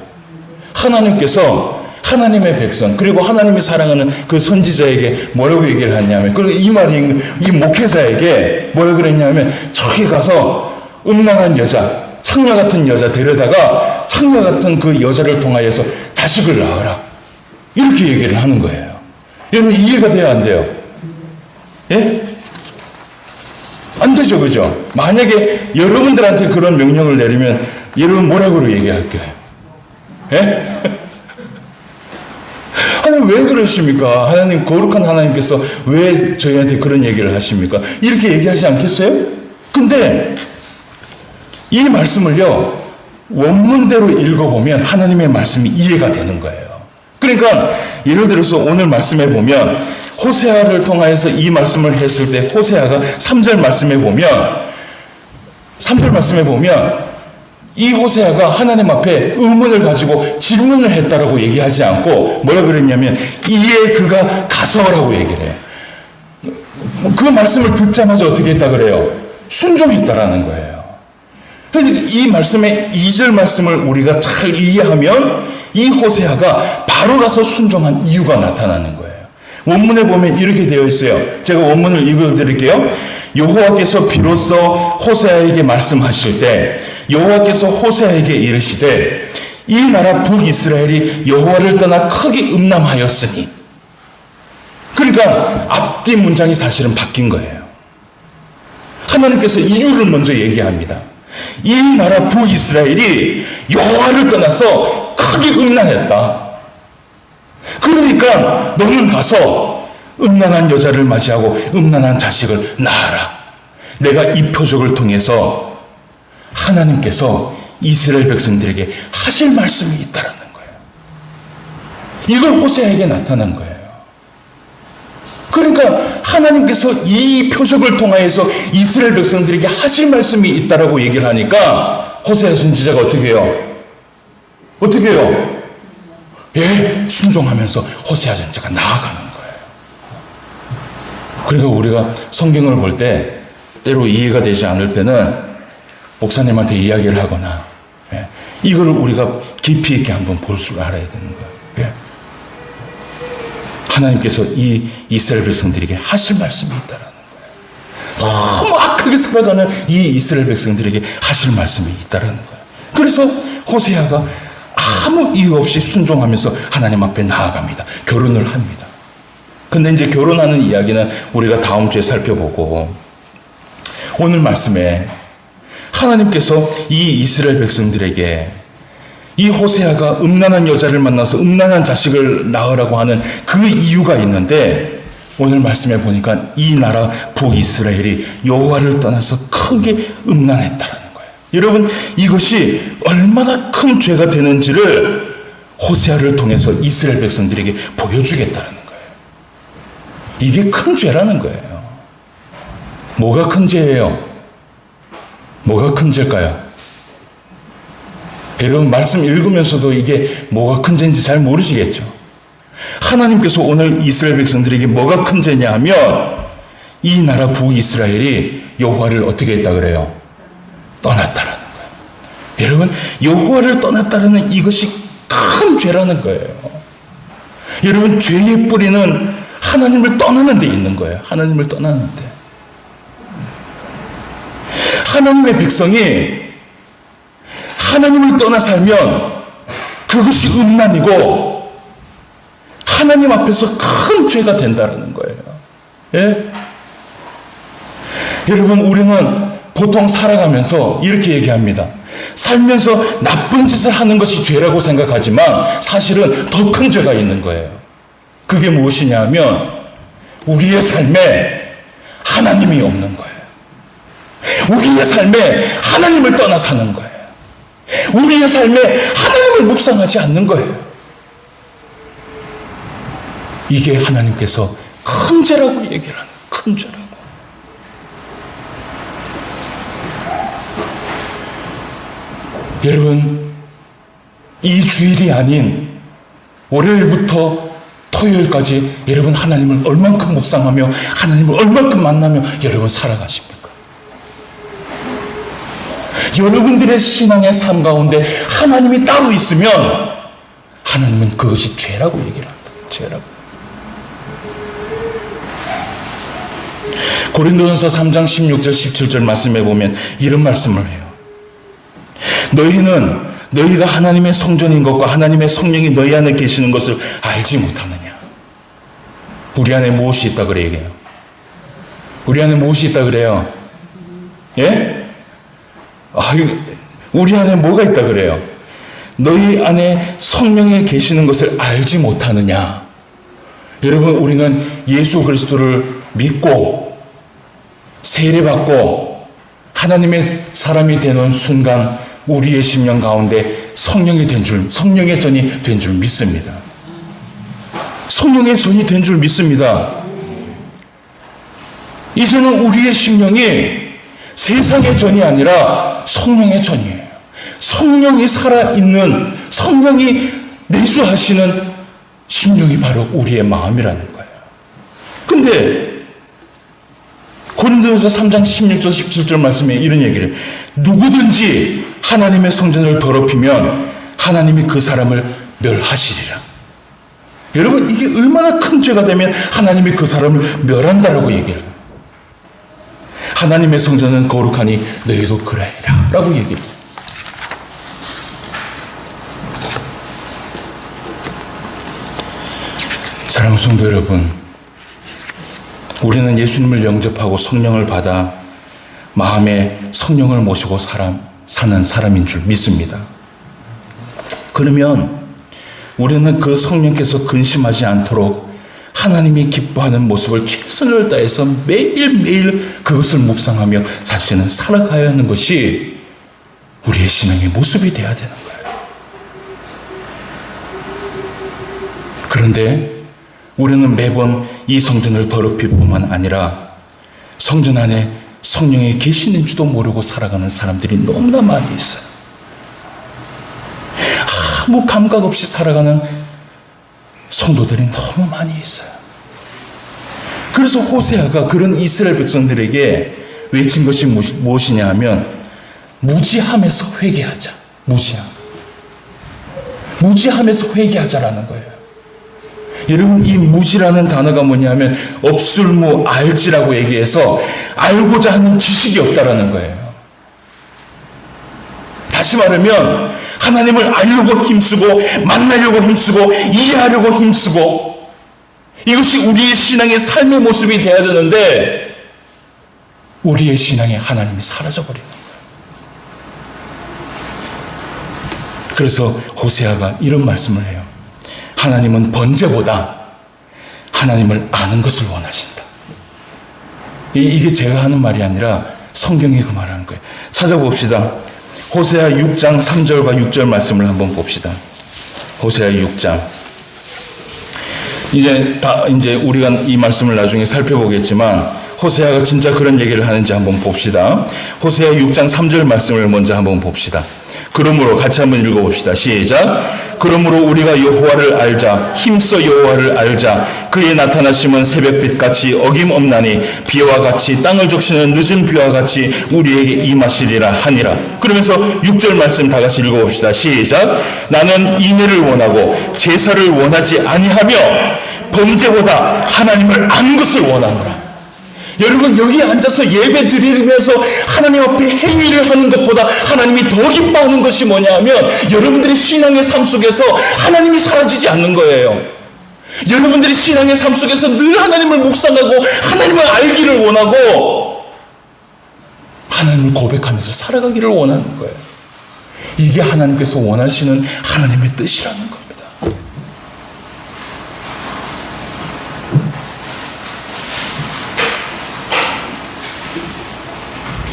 하나님께서 하나님의 백성 그리고 하나님이 사랑하는 그 선지자에게 뭐라고 얘기를 하냐면 그리고 이 말이 이 목회자에게 뭐라고 그랬냐면 저기 가서 음란한 여자 창녀 같은 여자 데려다가 창녀 같은 그 여자를 통하여서 자식을 낳으라 이렇게 얘기를 하는 거예요. 여러분 이해가 돼야 안 돼요? 예? 안 되죠, 그죠? 만약에 여러분들한테 그런 명령을 내리면 여러분 뭐라고 얘기할게요? 예? 하나님 왜 그러십니까? 하나님 거룩한 하나님께서 왜 저희한테 그런 얘기를 하십니까? 이렇게 얘기하지 않겠어요? 근데 이 말씀을요 원문대로 읽어보면 하나님의 말씀이 이해가 되는 거예요. 그러니까 예를 들어서 오늘 말씀에 보면 호세아를 통하여서 이 말씀을 했을 때 호세아가 3절 말씀에 보면 이 호세아가 하나님 앞에 의문을 가지고 질문을 했다라고 얘기하지 않고 뭐라 그랬냐면 이에 그가 가서라고 얘기를 해요. 그 말씀을 듣자마자 어떻게 했다 그래요? 순종했다라는 거예요. 이 말씀의 2절 말씀을 우리가 잘 이해하면 이 호세아가 바로 가서 순종한 이유가 나타나는 거예요. 원문에 보면 이렇게 되어 있어요. 제가 원문을 읽어드릴게요. 여호와께서 비로소 호세아에게 말씀하실 때 여호와께서 호세아에게 이르시되 이 나라 북이스라엘이 여호와를 떠나 크게 음란하였으니 그러니까 앞뒤 문장이 사실은 바뀐 거예요. 하나님께서 이유를 먼저 얘기합니다. 이 나라 북이스라엘이 여호와를 떠나서 크게 음란했다. 그러니까 너는 가서 음란한 여자를 맞이하고 음란한 자식을 낳아라. 내가 이 표적을 통해서 하나님께서 이스라엘 백성들에게 하실 말씀이 있다라는 거예요. 이걸 호세아에게 나타난 거예요. 그러니까 하나님께서 이 표적을 통하여서 이스라엘 백성들에게 하실 말씀이 있다라고 얘기를 하니까 호세아 선지자가 어떻게 해요? 어떻게 해요? 예, 순종하면서 호세아 선지자가 나아가는 거예요. 그러니까 우리가 성경을 볼 때 때로 이해가 되지 않을 때는 목사님한테 이야기를 하거나 이걸 우리가 깊이 있게 한번 볼 줄 알아야 되는 거예요. 하나님께서 이 이스라엘 백성들에게 하실 말씀이 있다라는 거예요. 너무 악하게 살아가는 이 이스라엘 백성들에게 하실 말씀이 있다라는 거예요. 그래서 호세아가 아무 이유 없이 순종하면서 하나님 앞에 나아갑니다. 결혼을 합니다. 근데 이제 결혼하는 이야기는 우리가 다음 주에 살펴보고, 오늘 말씀에 하나님께서 이 이스라엘 백성들에게 이 호세아가 음란한 여자를 만나서 음란한 자식을 낳으라고 하는 그 이유가 있는데, 오늘 말씀에 보니까 이 나라 북이스라엘이 여호와를 떠나서 크게 음란했다라는 거예요. 여러분, 이것이 얼마나 큰 죄가 되는지를 호세아를 통해서 이스라엘 백성들에게 보여주겠다는 거예요. 이게 큰 죄라는 거예요. 뭐가 큰 죄예요? 뭐가 큰 죄일까요? 여러분, 말씀 읽으면서도 이게 뭐가 큰 죄인지 잘 모르시겠죠? 하나님께서 오늘 이스라엘 백성들에게 뭐가 큰 죄냐 하면, 이 나라 북이스라엘이 여호와를 어떻게 했다 그래요? 떠났다라는 거예요. 여러분, 여호와를 떠났다라는 이것이 큰 죄라는 거예요. 여러분, 죄의 뿌리는 하나님을 떠나는 데 있는 거예요. 하나님을 떠나는 데. 하나님의 백성이 하나님을 떠나 살면 그것이 음란이고 하나님 앞에서 큰 죄가 된다는 거예요. 예? 여러분, 우리는 보통 살아가면서 이렇게 얘기합니다. 살면서 나쁜 짓을 하는 것이 죄라고 생각하지만 사실은 더 큰 죄가 있는 거예요. 그게 무엇이냐 하면 우리의 삶에 하나님이 없는 거예요. 우리의 삶에 하나님을 떠나 사는 거예요. 우리의 삶에 하나님을 묵상하지 않는 거예요. 이게 하나님께서 큰 죄라고 얘기를 하는, 큰 죄라고. 여러분, 이 주일이 아닌 월요일부터 토요일까지 여러분 하나님을 얼만큼 묵상하며 하나님을 얼만큼 만나며 여러분 살아가십니까? 여러분들의 신앙의 삶 가운데 하나님이 따로 있으면 하나님은 그것이 죄라고 얘기를 한다. 죄라고. 고린도전서 3장 16절 17절 말씀해 보면 이런 말씀을 해요. 너희는 너희가 하나님의 성전인 것과 하나님의 성령이 너희 안에 계시는 것을 알지 못하느냐. 우리 안에 무엇이 있다 그래 얘기해요. 우리 안에 무엇이 있다 그래요? 예? 우리 안에 뭐가 있다 그래요? 너희 안에 성령이 계시는 것을 알지 못하느냐. 여러분, 우리는 예수 그리스도를 믿고 세례받고 하나님의 사람이 되는 순간 우리의 심령 가운데 성령의 전이 된 줄 믿습니다. 성령의 전이 된 줄 믿습니다. 이제는 우리의 심령이 세상의 전이 아니라 성령의 전이에요. 성령이 살아있는, 성령이 내주하시는 심령이 바로 우리의 마음이라는 거예요. 근데 고린도전서 3장 16절 17절 말씀에 이런 얘기를 해요. 누구든지 하나님의 성전을 더럽히면 하나님이 그 사람을 멸하시리라. 여러분, 이게 얼마나 큰 죄가 되면 하나님이 그 사람을 멸한다라고 얘기를 해요. 하나님의 성전은 거룩하니 너희도 그러해라 라고 얘기를 해요. 사랑하는 성도 여러분, 우리는 예수님을 영접하고 성령을 받아 마음에 성령을 모시고 사는 사람인 줄 믿습니다. 그러면 우리는 그 성령께서 근심하지 않도록 하나님이 기뻐하는 모습을 최선을 다해서 매일매일 그것을 묵상하며 자신은 살아가야 하는 것이 우리의 신앙의 모습이 되어야 되는 거예요. 그런데 우리는 매번 이 성전을 더럽힐 뿐만 아니라 성전 안에 성령이 계시는지도 모르고 살아가는 사람들이 너무나 많이 있어요. 아무 감각 없이 살아가는 성도들이 너무 많이 있어요. 그래서 호세아가 그런 이스라엘 백성들에게 외친 것이 무엇이냐 하면 무지함에서 회개하자. 무지함에서 회개하자라는 거예요. 여러분, 이 무지라는 단어가 뭐냐면 없을무 알지라고 얘기해서 알고자 하는 지식이 없다라는 거예요. 다시 말하면 하나님을 알려고 힘쓰고 만나려고 힘쓰고 이해하려고 힘쓰고 이것이 우리의 신앙의 삶의 모습이 되어야 되는데 우리의 신앙에 하나님이 사라져버리는 거예요. 그래서 호세아가 이런 말씀을 해요. 하나님은 번제보다 하나님을 아는 것을 원하신다. 이게 제가 하는 말이 아니라 성경이 그 말을 하는 거예요. 찾아봅시다. 호세아 6장 3절과 6절 말씀을 한번 봅시다. 호세아 6장. 이제 우리가 이 말씀을 나중에 살펴보겠지만 호세아가 진짜 그런 얘기를 하는지 한번 봅시다. 호세아 6장 3절 말씀을 먼저 한번 봅시다. 그러므로 같이 한번 읽어봅시다. 시작. 그러므로 우리가 여호와를 알자. 힘써 여호와를 알자. 그의 나타나심은 새벽빛같이 어김없나니 비와 같이 땅을 적시는 늦은 비와 같이 우리에게 임하시리라 하니라. 그러면서 6절 말씀 다 같이 읽어봅시다. 시작. 나는 인애를 원하고 제사를 원하지 아니하며 범죄보다 하나님을 아는 것을 원하노라. 여러분, 여기 앉아서 예배 드리면서 하나님 앞에 행위를 하는 것보다 하나님이 더 기뻐하는 것이 뭐냐면 여러분들이 신앙의 삶 속에서 하나님이 사라지지 않는 거예요. 여러분들이 신앙의 삶 속에서 늘 하나님을 묵상하고 하나님을 알기를 원하고 하나님을 고백하면서 살아가기를 원하는 거예요. 이게 하나님께서 원하시는 하나님의 뜻이라는 겁니다.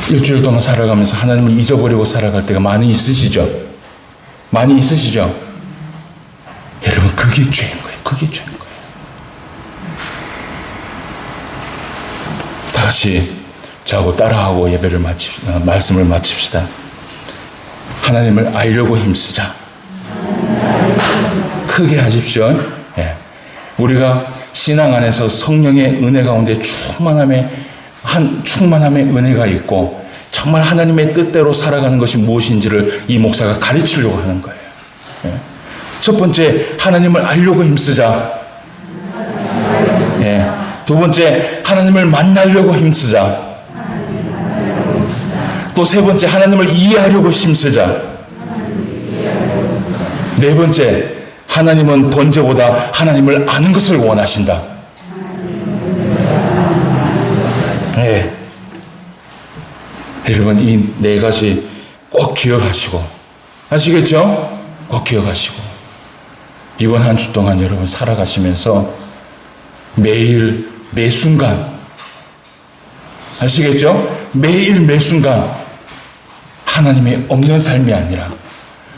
일주일 동안 살아가면서 하나님을 잊어버리고 살아갈 때가 많이 있으시죠? 많이 있으시죠? 여러분, 그게 죄인 거예요. 그게 죄인 거예요. 다 같이 저하고 따라하고 예배를 말씀을 마칩시다. 하나님을 알려고 힘쓰자. 크게 하십시오. 예. 우리가 신앙 안에서 성령의 은혜 가운데 충만함의 은혜가 있고 정말 하나님의 뜻대로 살아가는 것이 무엇인지를 이 목사가 가르치려고 하는 거예요. 예. 첫 번째, 하나님을 알려고 힘쓰자. 예. 두 번째, 하나님을 만나려고 힘쓰자. 또 세 번째, 하나님을 이해하려고 힘쓰자. 네 번째, 하나님은 번제보다 하나님을 아는 것을 원하신다. 네. 여러분, 이 네 가지 꼭 기억하시고, 아시겠죠? 꼭 기억하시고, 이번 한 주 동안 여러분 살아가시면서 매일, 매순간, 아시겠죠? 매일, 매순간, 하나님이 없는 삶이 아니라,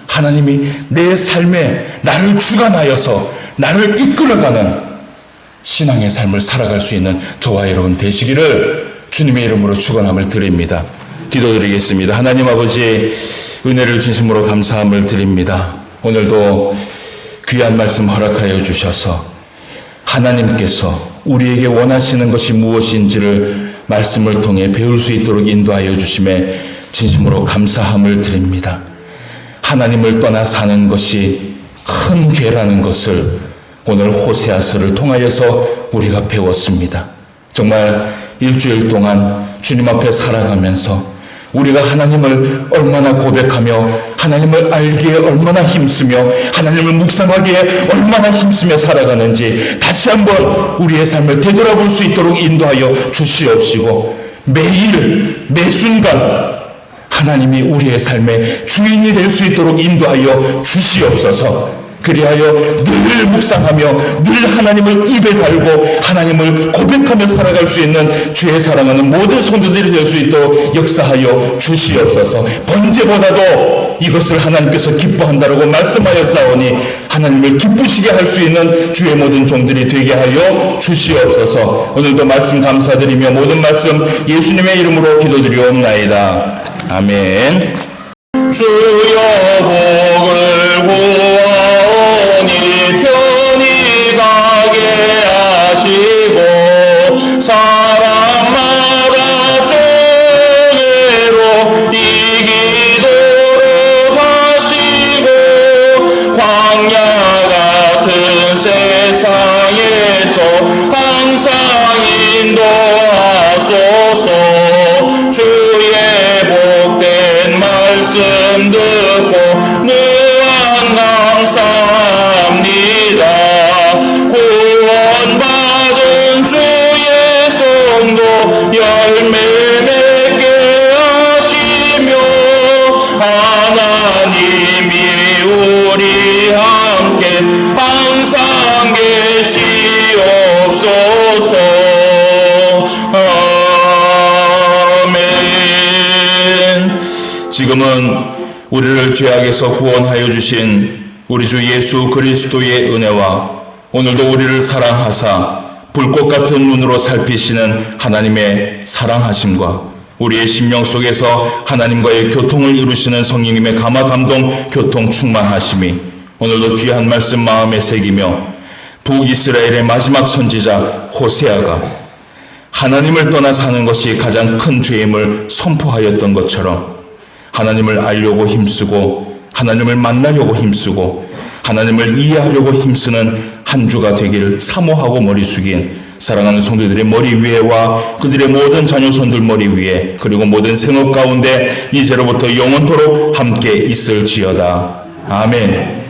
하나님이 내 삶에 나를 주관하여서 나를 이끌어가는 신앙의 삶을 살아갈 수 있는 저와 여러분 되시기를 주님의 이름으로 축원함을 드립니다. 기도드리겠습니다. 하나님 아버지, 은혜를 진심으로 감사함을 드립니다. 오늘도 귀한 말씀 허락하여 주셔서 하나님께서 우리에게 원하시는 것이 무엇인지를 말씀을 통해 배울 수 있도록 인도하여 주심에 진심으로 감사함을 드립니다. 하나님을 떠나 사는 것이 큰 죄라는 것을 오늘 호세아서를 통하여서 우리가 배웠습니다. 정말 일주일 동안 주님 앞에 살아가면서 우리가 하나님을 얼마나 고백하며 하나님을 알기에 얼마나 힘쓰며 하나님을 묵상하기에 얼마나 힘쓰며 살아가는지 다시 한번 우리의 삶을 되돌아볼 수 있도록 인도하여 주시옵시고 매일 매순간 하나님이 우리의 삶의 주인이 될 수 있도록 인도하여 주시옵소서. 그리하여 늘 묵상하며 늘 하나님을 입에 달고 하나님을 고백하며 살아갈 수 있는 주의 사랑하는 모든 성도들이 될 수 있도록 역사하여 주시옵소서. 번제보다도 이것을 하나님께서 기뻐한다라고 말씀하였사오니 하나님을 기쁘시게 할 수 있는 주의 모든 종들이 되게 하여 주시옵소서. 오늘도 말씀 감사드리며 모든 말씀 예수님의 이름으로 기도드리옵나이다. 아멘. 주여 복을 구하오니 편히 가게 하시고 사람마다 종애로 이기도록 하시고 광야 같은 세상에서 항상 인도하소서. 주의 복된 말씀 듣고 무한 감사합니다. 구원받은 주의 성도 열매 맺게 하시며 하나님이 우리 함께 항상 계시옵소서. 지금은 우리를 죄악에서 구원하여 주신 우리 주 예수 그리스도의 은혜와 오늘도 우리를 사랑하사 불꽃 같은 눈으로 살피시는 하나님의 사랑하심과 우리의 심령 속에서 하나님과의 교통을 이루시는 성령님의 감화 감동 교통 충만하심이 오늘도 귀한 말씀 마음에 새기며 북이스라엘의 마지막 선지자 호세아가 하나님을 떠나 사는 것이 가장 큰 죄임을 선포하였던 것처럼 하나님을 알려고 힘쓰고 하나님을 만나려고 힘쓰고 하나님을 이해하려고 힘쓰는 한 주가 되기를 사모하고 머리 숙인 사랑하는 성도들의 머리 위에와 그들의 모든 자녀손들 머리 위에 그리고 모든 생업 가운데 이제로부터 영원토록 함께 있을지어다. 아멘.